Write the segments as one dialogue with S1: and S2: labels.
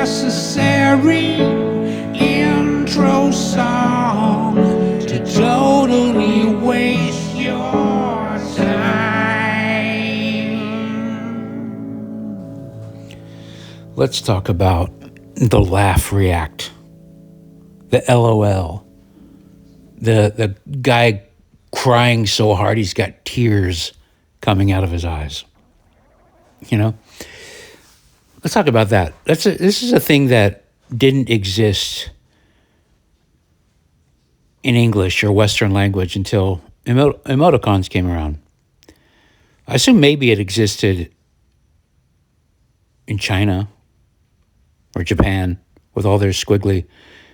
S1: unnecessary intro song to totally waste your time. Let's talk about the laugh react, the LOL, the guy crying so hard he's got tears coming out of his eyes. You know, let's talk about that. This is a thing that didn't exist in English or Western language until emoticons came around. I assume maybe it existed in China or Japan with all their squiggly,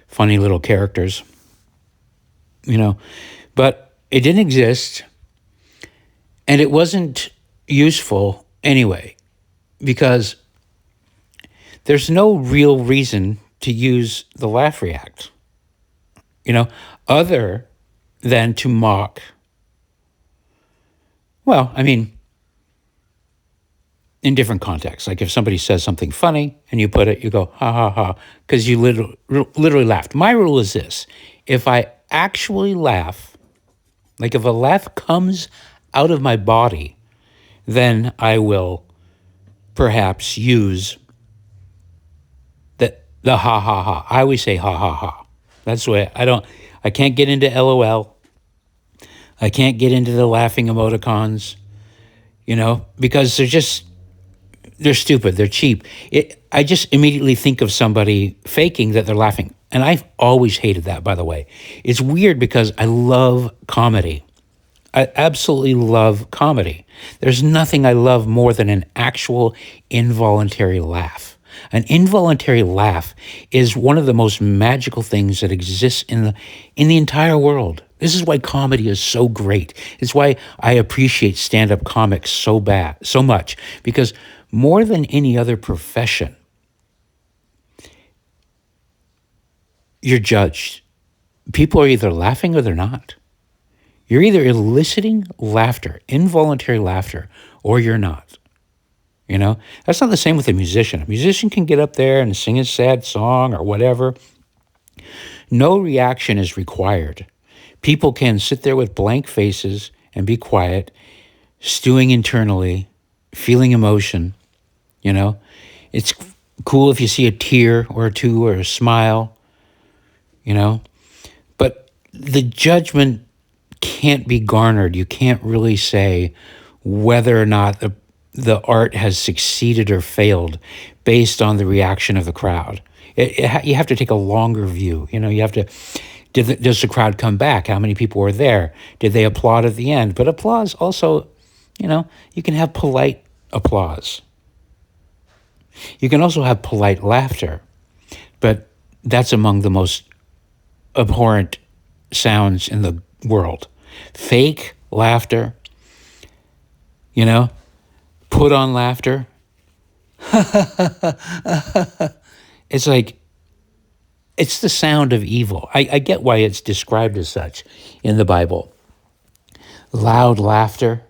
S1: funny little characters, you know, but it didn't exist, and it wasn't useful anyway, because there's no real reason to use the laugh react, you know, other than to mock. Well, I mean, in different contexts. Like if somebody says something funny and you put it, you go, ha, ha, ha, because you literally laughed. My rule is this. If I actually laugh, like if a laugh comes out of my body, then I will perhaps use the ha, ha, ha. I always say ha, ha, ha. That's the way I can't get into LOL. I can't get into the laughing emoticons, you know, because they're stupid. They're cheap. I just immediately think of somebody faking that they're laughing. And I've always hated that, by the way. It's weird because I love comedy. I absolutely love comedy. There's nothing I love more than an actual involuntary laugh. An involuntary laugh is one of the most magical things that exists in the entire world. This is why comedy is so great. It's why I appreciate stand-up comics so much, because more than any other profession, you're judged. People are either laughing or they're not. You're either eliciting laughter, involuntary laughter, or you're not. You know, that's not the same with a musician. A musician can get up there and sing a sad song or whatever. No reaction is required. People can sit there with blank faces and be quiet, stewing internally, feeling emotion. You know, it's cool if you see a tear or two or a smile, you know, but the judgment can't be garnered. You can't really say whether or not the art has succeeded or failed based on the reaction of the crowd. You have to take a longer view. You know, you have to, does the crowd come back? How many people were there? Did they applaud at the end? But applause also, you know, you can have polite applause. You can also have polite laughter, but that's among the most abhorrent sounds in the world. Fake laughter, you know, put on laughter. It's like, it's the sound of evil. I get why it's described as such in the Bible. Loud laughter,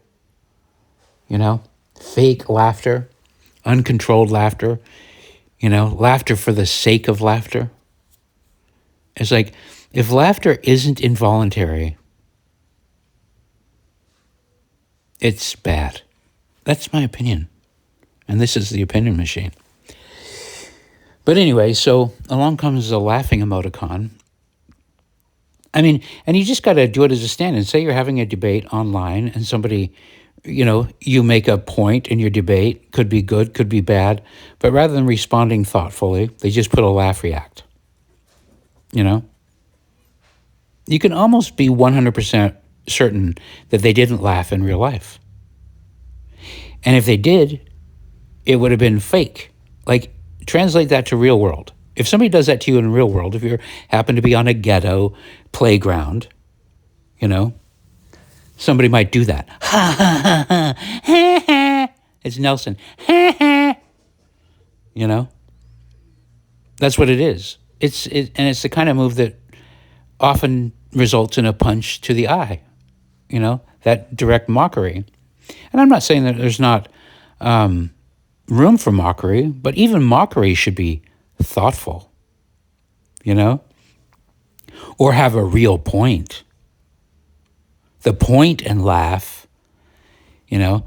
S1: you know, fake laughter, uncontrolled laughter, you know, laughter for the sake of laughter. It's like, if laughter isn't involuntary, it's bad. That's my opinion. And this is the opinion machine. But anyway, so along comes a laughing emoticon. I mean, and you just got to do it as a stand-in. Say you're having a debate online and somebody, you know, you make a point in your debate, could be good, could be bad, but rather than responding thoughtfully, they just put a laugh react, you know? You can almost be 100% certain that they didn't laugh in real life. And if they did, it would have been fake. Like, translate that to real world. If somebody does that to you in real world, if you happen to be on a ghetto playground, you know, somebody might do that. Ha, ha, ha, ha, ha, ha. It's Nelson. Ha, ha. You know? That's what it is. And it's the kind of move that often results in a punch to the eye, you know, that direct mockery. And I'm not saying that there's not room for mockery, but even mockery should be thoughtful, you know? Or have a real point. The point and laugh, you know,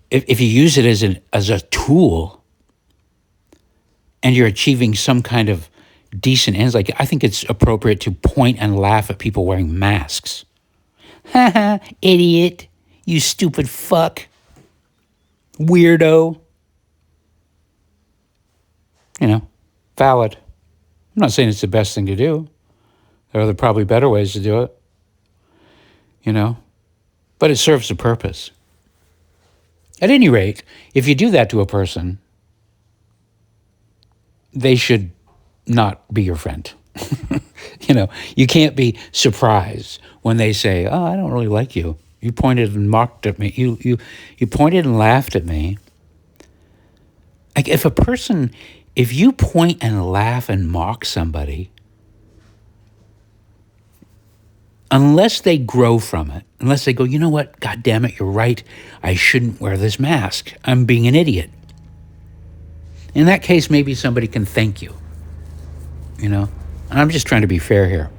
S1: if you use it as a tool and you're achieving some kind of decent ends, like I think it's appropriate to point and laugh at people wearing masks. Ha ha, idiot, you stupid fuck, weirdo. You know, valid. I'm not saying it's the best thing to do. There are probably better ways to do it, you know, but it serves a purpose. At any rate, if you do that to a person, they should not be your friend. You know, you can't be surprised when they say, "Oh, I don't really like you. You pointed and mocked at me. You pointed and laughed at me." Like if you point and laugh and mock somebody, unless they grow from it, unless they go, "You know what? God damn it, you're right. I shouldn't wear this mask. I'm being an idiot." In that case, maybe somebody can thank you, you know? And I'm just trying to be fair here.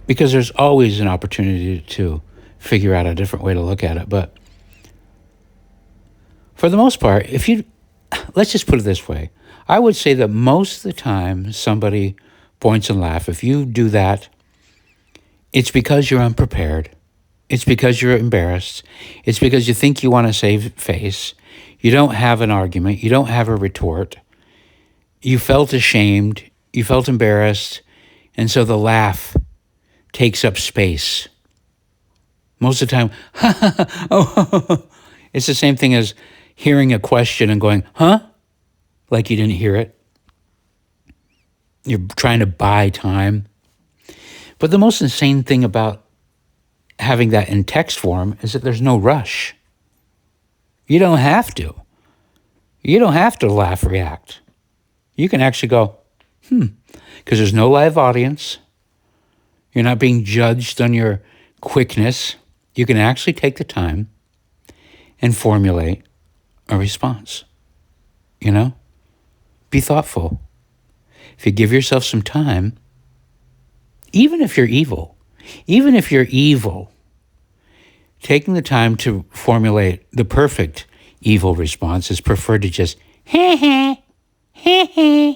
S1: Because there's always an opportunity to figure out a different way to look at it. But for the most part, let's just put it this way. I would say that most of the time somebody points and laughs. If you do that, it's because you're unprepared. It's because you're embarrassed. It's because you think you want to save face. You don't have an argument. You don't have a retort. You felt ashamed. You felt embarrassed. And so the laugh takes up space. Most of the time, oh, it's the same thing as hearing a question and going, huh? Like you didn't hear it. You're trying to buy time. But the most insane thing about having that in text form is that there's no rush. You don't have to. You don't have to laugh, react. You can actually go, because there's no live audience. You're not being judged on your quickness. You can actually take the time and formulate a response. You know? Be thoughtful. If you give yourself some time, even if you're evil, taking the time to formulate the perfect evil response is preferred to just, heh heh, heh heh.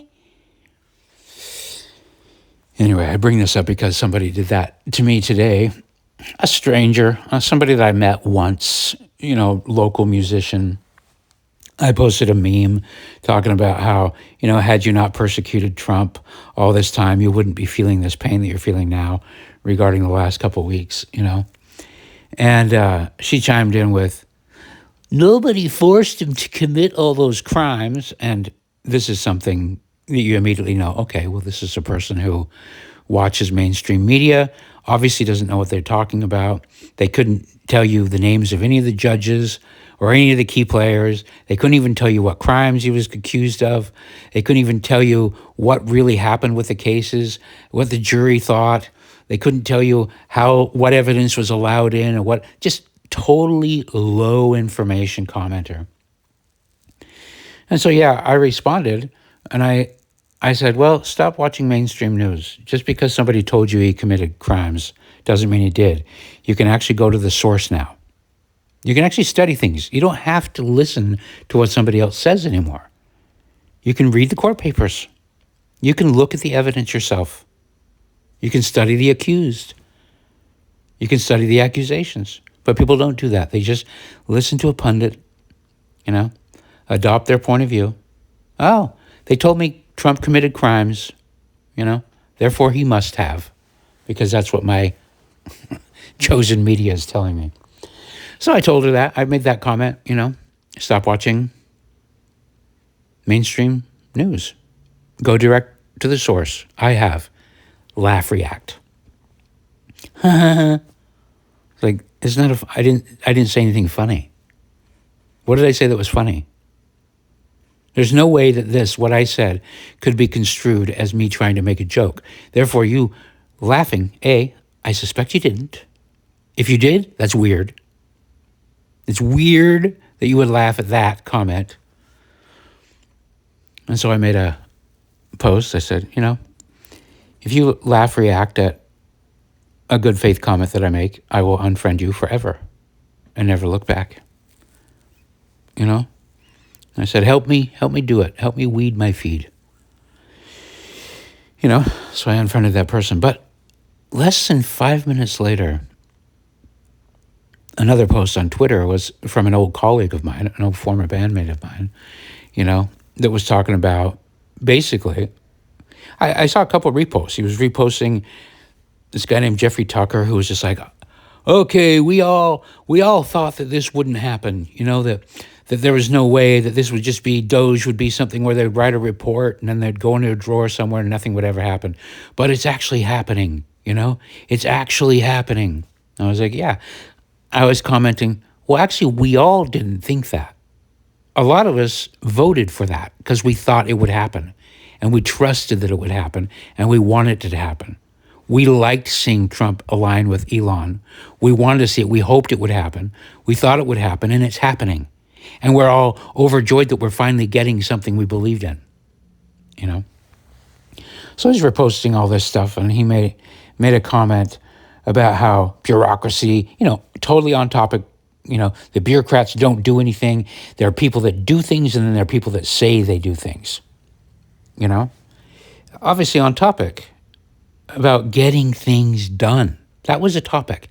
S1: Anyway, I bring this up because somebody did that to me today. A stranger, somebody that I met once, you know, local musician. I posted a meme talking about how, you know, had you not persecuted Trump all this time, you wouldn't be feeling this pain that you're feeling now regarding the last couple of weeks, you know. And she chimed in with, nobody forced him to commit all those crimes. And this is something that you immediately know, okay, well, this is a person who watches mainstream media, obviously doesn't know what they're talking about. They couldn't tell you the names of any of the judges or any of the key players. They couldn't even tell you what crimes he was accused of. They couldn't even tell you what really happened with the cases, what the jury thought. They couldn't tell you what evidence was allowed in or what, just totally low information commenter. And so, yeah, I responded and I said, well, stop watching mainstream news. Just because somebody told you he committed crimes doesn't mean he did. You can actually go to the source now. You can actually study things. You don't have to listen to what somebody else says anymore. You can read the court papers. You can look at the evidence yourself. You can study the accused. You can study the accusations. But people don't do that. They just listen to a pundit, you know, adopt their point of view. Oh, they told me Trump committed crimes, you know, therefore he must have, because that's what my chosen media is telling me. So I told her that. I made that comment, you know, stop watching mainstream news. Go direct to the source. I have. Laugh, react. Like, it's not I didn't say anything funny. What did I say that was funny? There's no way that what I said could be construed as me trying to make a joke. Therefore, you laughing, I suspect you didn't. If you did, that's weird. It's weird that you would laugh at that comment. And so I made a post. I said, if you laugh, react at a good faith comment that I make, I will unfriend you forever and never look back. And I said, help me do it. Help me weed my feed. So I unfriended that person. But less than 5 minutes later, another post on Twitter was from an old colleague of mine, an old former bandmate of mine, that was talking about basically, I saw a couple of reposts. He was reposting this guy named Jeffrey Tucker, who was just like, okay, we all thought that this wouldn't happen, that there was no way that this would just be, Doge would be something where they'd write a report and then they'd go into a drawer somewhere and nothing would ever happen. But it's actually happening, It's actually happening. I was like, yeah. I was commenting, well, actually, we all didn't think that. A lot of us voted for that because we thought it would happen and we trusted that it would happen and we wanted it to happen. We liked seeing Trump align with Elon. We wanted to see it. We hoped it would happen. We thought it would happen, and it's happening. And we're all overjoyed that we're finally getting something we believed in, So he's reposting all this stuff, and he made a comment about how bureaucracy, totally on topic, the bureaucrats don't do anything. There are people that do things, and then there are people that say they do things, Obviously on topic about getting things done. That was a topic,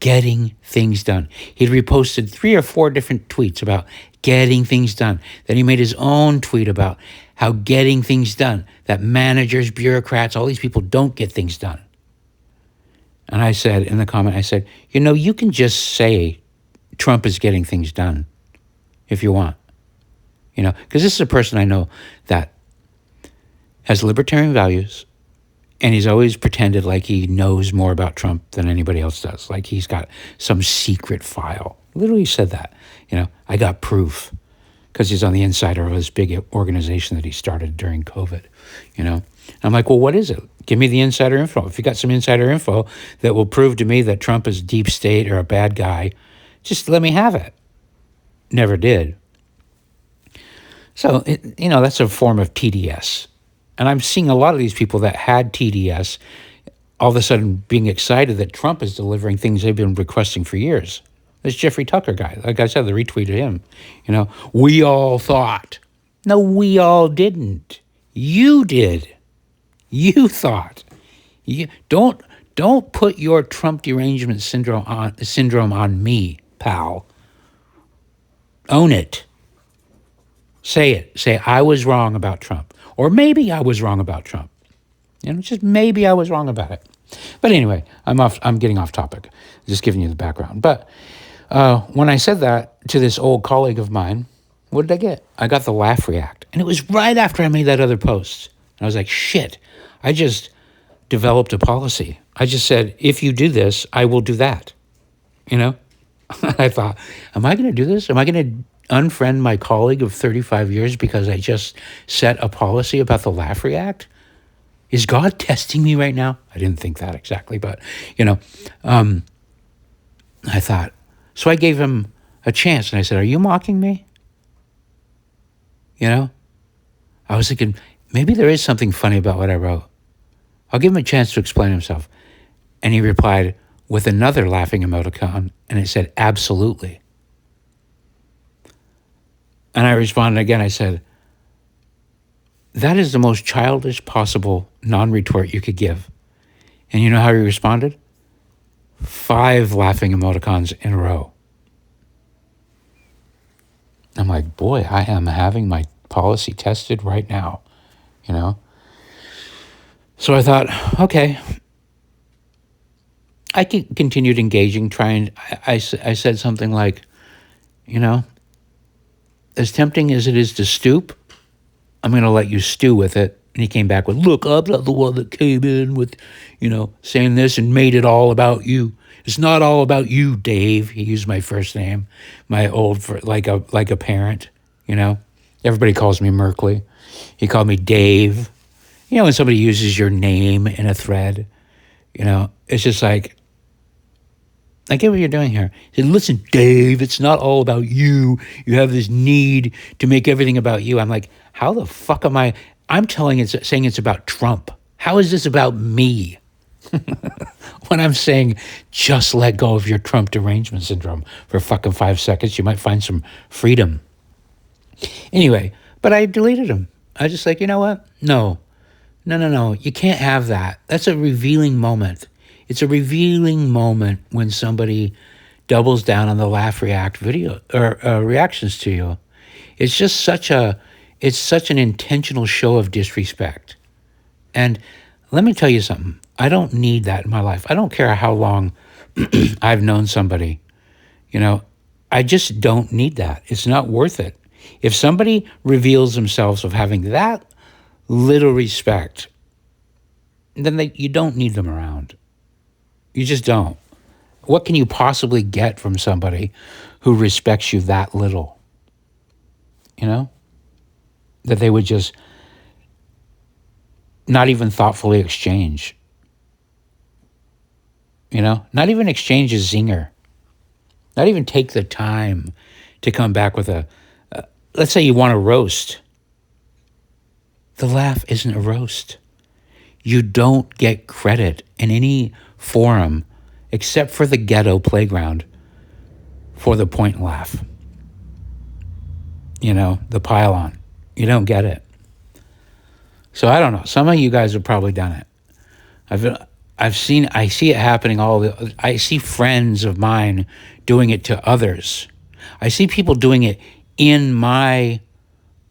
S1: getting things done. He'd reposted 3 or 4 different tweets about getting things done. Then he made his own tweet about how getting things done, that managers, bureaucrats, all these people don't get things done. And I said in the comment, you can just say Trump is getting things done if you want, because this is a person I know that has libertarian values, and he's always pretended like he knows more about Trump than anybody else does, like he's got some secret file. Literally said that, I got proof because he's on the insider of this big organization that he started during COVID, I'm like, well, what is it? Give me the insider info. If you got some insider info that will prove to me that Trump is deep state or a bad guy, just let me have it. Never did. So, that's a form of TDS. And I'm seeing a lot of these people that had TDS all of a sudden being excited that Trump is delivering things they've been requesting for years. This Jeffrey Tucker guy, like I said, they retweeted him. We all thought. No, we all didn't. You did. You thought. You don't put your Trump derangement syndrome on me, pal. Own it. Say it. Say, I was wrong about Trump. Or maybe I was wrong about Trump. Just maybe I was wrong about it. But anyway, I'm getting off topic. Just giving you the background. But when I said that to this old colleague of mine, what did I get? I got the laugh react. And it was right after I made that other post. And I was like, shit, I just developed a policy. I just said, if you do this, I will do that. I thought, am I going to do this? Am I going to unfriend my colleague of 35 years because I just set a policy about the laugh react? Is God testing me right now? I didn't think that exactly, but, I thought, so I gave him a chance and I said, are you mocking me? I was thinking, maybe there is something funny about what I wrote. I'll give him a chance to explain himself. And he replied with another laughing emoticon, and it said, absolutely. And I responded again, I said, that is the most childish possible non-retort you could give. And you know how he responded? 5 laughing emoticons in a row. I'm like, boy, I am having my policy tested right now, So I thought, okay, I continued engaging, trying. I said something like, as tempting as it is to stoop, I'm going to let you stew with it. And he came back with, look, I'm not the one that came in with, saying this and made it all about you. It's not all about you, Dave. He used my first name, my old, like a parent, Everybody calls me Merkley. He called me Dave. When somebody uses your name in a thread, it's just like, I get what you're doing here. He said, listen, Dave, it's not all about you. You have this need to make everything about you. I'm like, how the fuck am I? I'm saying it's about Trump. How is this about me? When I'm saying just let go of your Trump derangement syndrome for fucking 5 seconds, you might find some freedom. Anyway, but I deleted him. I was just like, you know what? No. You can't have that. That's a revealing moment. It's a revealing moment when somebody doubles down on the laugh react video or reactions to you. It's just such an intentional show of disrespect. And let me tell you something. I don't need that in my life. I don't care how long I've known somebody. I just don't need that. It's not worth it. If somebody reveals themselves of having that little respect, then you don't need them around. You just don't. What can you possibly get from somebody who respects you that little? That they would just not even thoughtfully exchange. Not even exchange a zinger. Not even take the time to come back with let's say you want a roast. The laugh isn't a roast. You don't get credit in any forum except for the ghetto playground for the point laugh. The pile-on. You don't get it. So I don't know. Some of you guys have probably done it. I see it happening I see friends of mine doing it to others. I see people doing it on my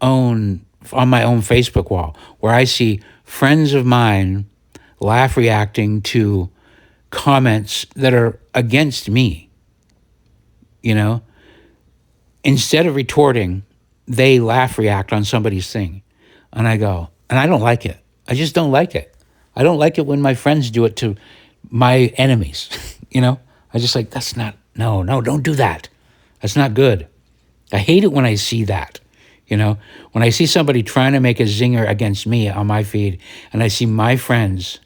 S1: own Facebook wall, where I see friends of mine laugh reacting to comments that are against me. Instead of retorting, they laugh react on somebody's thing. And I don't like it. I just don't like it. I don't like it when my friends do it to my enemies. I just like, no, don't do that. That's not good. I hate it when I see that. When I see somebody trying to make a zinger against me on my feed and I see my friends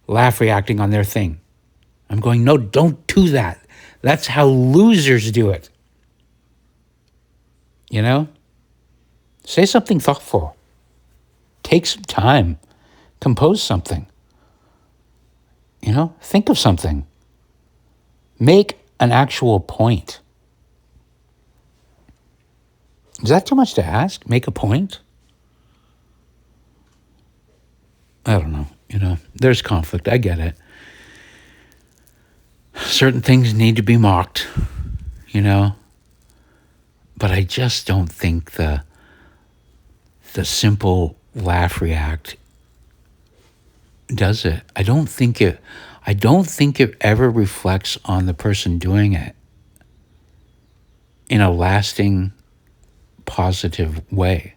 S1: laugh reacting on their thing, I'm going, no, don't do that. That's how losers do it. Say something thoughtful. Take some time. Compose something. Think of something. Make an actual point. Is that too much to ask? Make a point? I don't know. There's conflict. I get it. Certain things need to be mocked, but I just don't think the simple laugh react does it. I don't think it ever reflects on the person doing it in a lasting, positive way.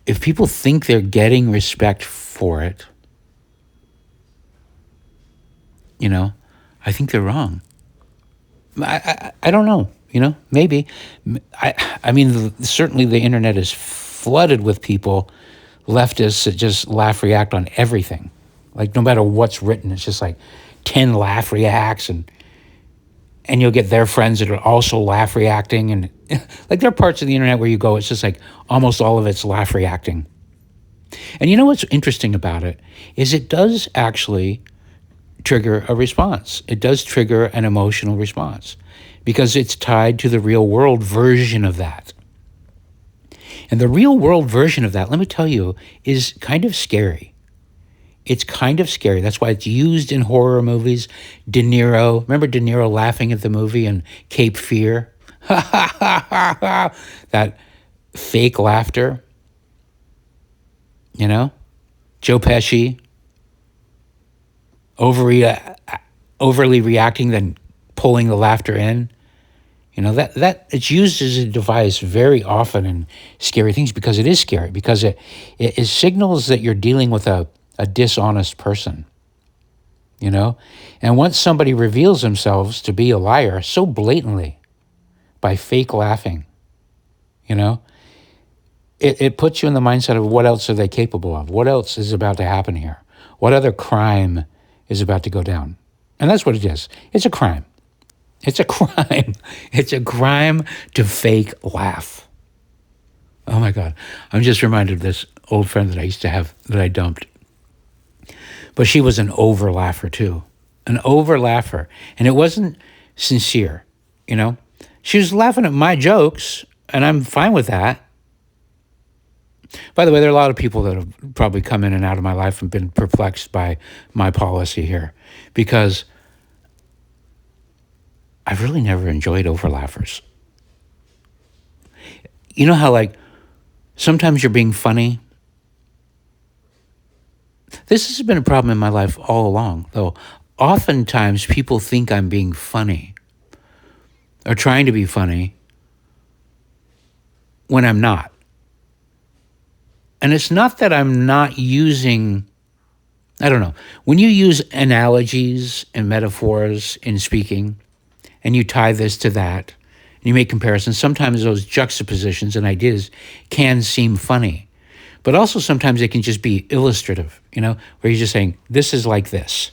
S1: If people think they're getting respect for it, I think they're wrong. I don't know, maybe. I mean, certainly the internet is flooded with people, leftists, that just laugh react on everything. Like, no matter what's written, it's just like 10 laugh reacts, and you'll get their friends that are also laugh reacting. And like, there are parts of the internet where you go, it's just like almost all of it's laugh reacting. And what's interesting about it is it does actually trigger a response. It does trigger an emotional response because it's tied to the real world version of that. And the real world version of that, let me tell you, is kind of scary. It's kind of scary. That's why it's used in horror movies. De Niro, remember De Niro laughing at the movie in Cape Fear? That fake laughter. Joe Pesci, overly reacting, then pulling the laughter in. That it's used as a device very often in scary things because it is scary, because it signals that you're dealing with a dishonest person. And once somebody reveals themselves to be a liar so blatantly by fake laughing, it puts you in the mindset of what else are they capable of? What else is about to happen here? What other crime is about to go down. And that's what it is. It's a crime. It's a crime. It's a crime to fake laugh. Oh my God. I'm just reminded of this old friend that I used to have that I dumped. But she was an over laugher too. An over laugher. And it wasn't sincere, you know? She was laughing at my jokes, and I'm fine with that. By the way, there are a lot of people that have probably come in and out of my life and been perplexed by my policy here, because I've really never enjoyed overlaughers. You know how, like, sometimes you're being funny? This has been a problem in my life all along, though. Oftentimes, people think I'm being funny or trying to be funny when I'm not. And it's not that I'm not using, I don't know, when you use analogies and metaphors in speaking, and you tie this to that, and you make comparisons, sometimes those juxtapositions and ideas can seem funny. But also sometimes it can just be illustrative, you know, where you're just saying, this is like this,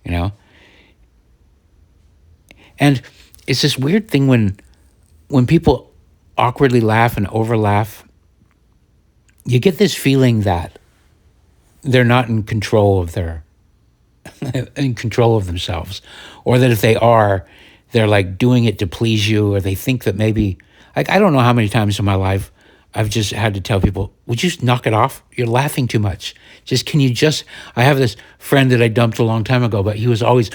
S1: you know? And it's this weird thing when people awkwardly laugh and overlaugh, you get this feeling that they're not in control of themselves, or that if they are, they're like doing it to please you, or they think that maybe, like, I don't know how many times in my life I've just had to tell people, would you just knock it off? You're laughing too much. I have this friend that I dumped a long time ago, but he was always,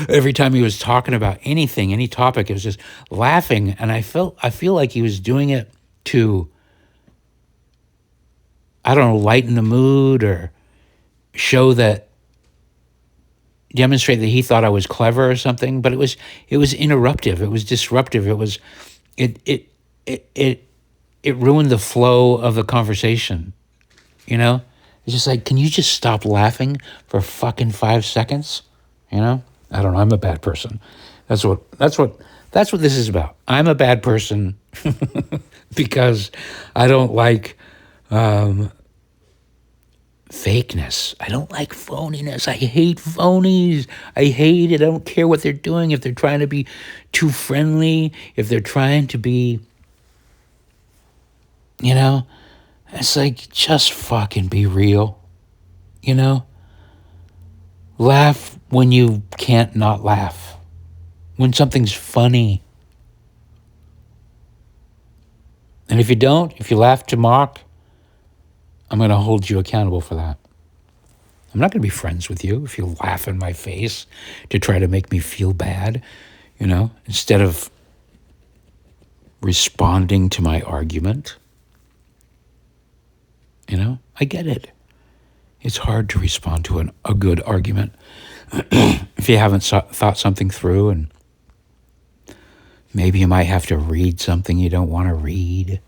S1: every time he was talking about anything, any topic, it was just laughing. And I feel like he was doing it to, I don't know, lighten the mood or demonstrate that he thought I was clever or something. But it was interruptive. It was disruptive. It ruined the flow of the conversation, you know? It's just like, can you just stop laughing for fucking 5 seconds? You know? I don't know, I'm a bad person. That's what this is about. I'm a bad person because I don't like fakeness. I don't like phoniness. I hate phonies. I hate it. I don't care what they're doing. If they're trying to be too friendly, if they're trying to be, you know, it's like, just fucking be real, you know? Laugh when you can't not laugh, when something's funny. And if you laugh to mock, I'm going to hold you accountable for that. I'm not going to be friends with you if you laugh in my face to try to make me feel bad, you know, instead of responding to my argument. You know, I get it. It's hard to respond to a good argument if you haven't thought something through, and maybe you might have to read something you don't want to read.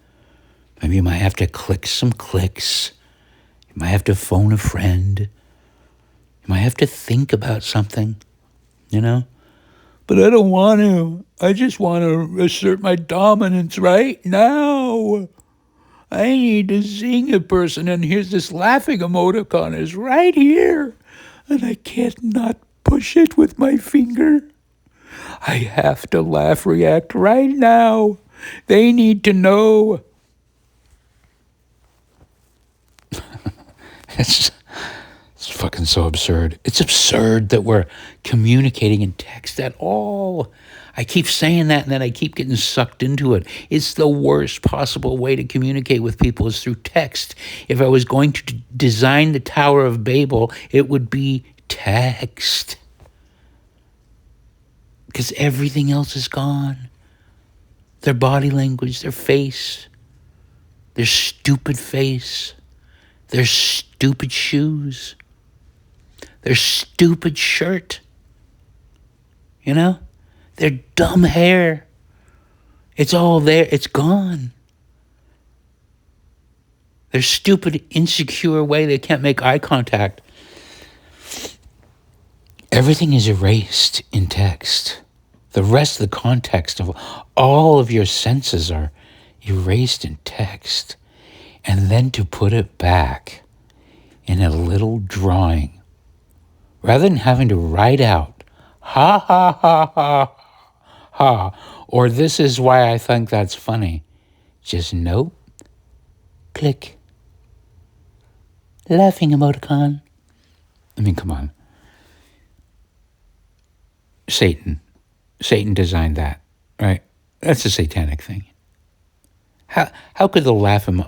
S1: Maybe you might have to click some clicks. You might have to phone a friend. You might have to think about something, you know? But I don't want to. I just want to assert my dominance right now. I need to sing a person, and here's this laughing emoticon is right here, and I can't not push it with my finger. I have to laugh react right now. They need to know. It's fucking so absurd. It's absurd that we're communicating in text at all. I keep saying that, and then I keep getting sucked into it. It's the worst possible way to communicate with people is through text. If I was going to design the Tower of Babel, it would be text. Because everything else is gone. Their body language, their face, their stupid face, their stupid shoes, their stupid shirt, you know? Their dumb hair. It's all there. It's gone. Their stupid, insecure way they can't make eye contact. Everything is erased in text. The rest of the context of all of your senses are erased in text. And then to put it back in a little drawing Rather than having to write out, ha, ha, ha, ha, ha, or this is why I think that's funny, just nope, click, laughing emoticon. I mean, come on. Satan designed that, right? That's a satanic thing. How could the laughing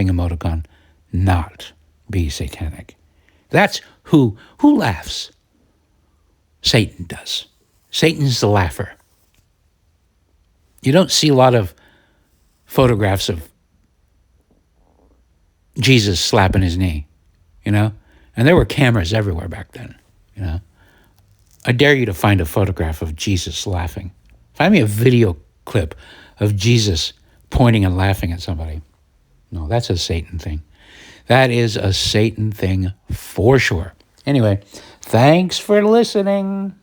S1: emoticon not be satanic? That's who laughs. Satan does. Satan's the laugher. You don't see a lot of photographs of Jesus slapping his knee, And there were cameras everywhere back then, I dare you to find a photograph of Jesus laughing. Find me a video clip of Jesus pointing and laughing at somebody. No, that's a Satan thing. That is a Satan thing for sure. Anyway, thanks for listening.